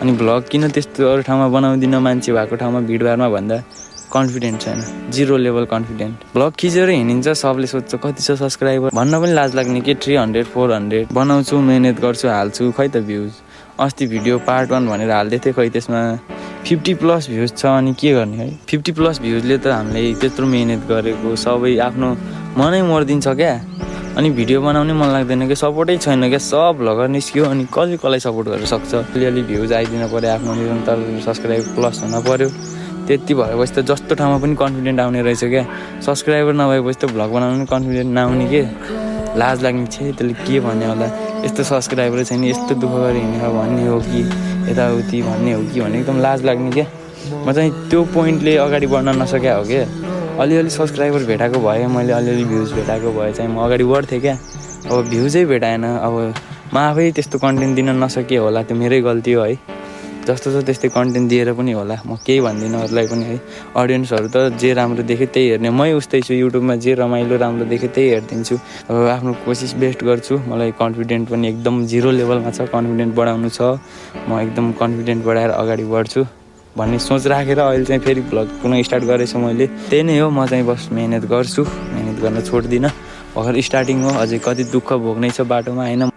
अनि भ्लग किन त्यस्तो अरू ठाउँमा बनाउँदिनँ मान्छे भएको ठाउँमा भिडभाडमा भन्दा कन्फिडेन्ट छैन, 0 लेभल कन्फिडेन्ट। भ्लग खिचेर हिँडिन्छ, सबले सोध्छ कति छ सब्सक्राइबर भन्न पनि लाज लाग्ने के 300 400 बनाउँछु, मेहनत गर्छु, हाल्छु, खै त भ्युज। अस्ति भिडियो पार्ट 1 भनेर हाल्दै थिएँ, खै त्यसमा 50+ भ्युज छ। अनि के गर्ने है, 50+ भ्युजले त हामीले त्यत्रो मेहनत गरेको सबै आफ्नो मनै मरिदिन्छ क्या। अनि भिडियो बनाउने मन लाग्दैन क्या, सपोर्टै छैन क्या, सब भ्लगर निस्क्यो अनि कसलाई सपोर्ट गर्न सक्छ। अलिअलि भ्युज आइदिन पऱ्यो, आफ्नो निरन्तर सब्सक्राइब प्लस हुन पऱ्यो, त्यति भएपछि त जस्तो ठाउँमा पनि कन्फिडेन्ट आउने रहेछ क्या। सब्सक्राइबर नभएपछि त भ्लग बनाउनु कन्फिडेन्ट नआउने के, लाज लाग्ने छ। त्यसले के भन्ने होला, यस्तो सब्सक्राइबर छैन, यस्तो दुःख गरेर हिँडेर भन्ने हो कि यताउति भन्ने हो कि भने एकदम लाज लाग्ने क्या। म चाहिँ त्यो पोइन्टले अगाडि बढ्न नसक्या हो क्या। अलिअलि सब्सक्राइबर भेटाएको भए, मैले अलिअलि भ्युज भेटाएको भए चाहिँ म अगाडि बढ्थेँ क्या। अब भ्युजै भेटाएन, अब म आफै त्यस्तो कन्टेन्ट दिन नसके होला, त्यो मेरै गल्ती हो है। जस्तो छ त्यस्तै कन्टेन्ट दिएर पनि होला, म केही भन्दिनँ अरूलाई पनि है। अडियन्सहरू त जे राम्रो देख्यो त्यही हेर्ने, मै उस्तै छु। युट्युबमा जे रमाइलो राम्रो देख्यो त्यही हेरिदिन्छु। अब आफ्नो कोसिस बेस्ट गर्छु। मलाई कन्फिडेन्ट पनि एकदम 0 लेभलमा छ, कन्फिडेन्ट बढाउनु छ। म एकदम कन्फिडेन्ट बढाएर अगाडि बढ्छु भन्ने सोच राखेर अहिले चाहिँ फेरि भ्लग पुनः स्टार्ट गरेछु मैले। त्यही नै हो, म चाहिँ बस मेहनत गर्छु, मेहनत गर्न छोड्दिनँ। भर्खर स्टार्टिङ हो, अझै कति दुःख भोग्नै छ बाटोमा होइन।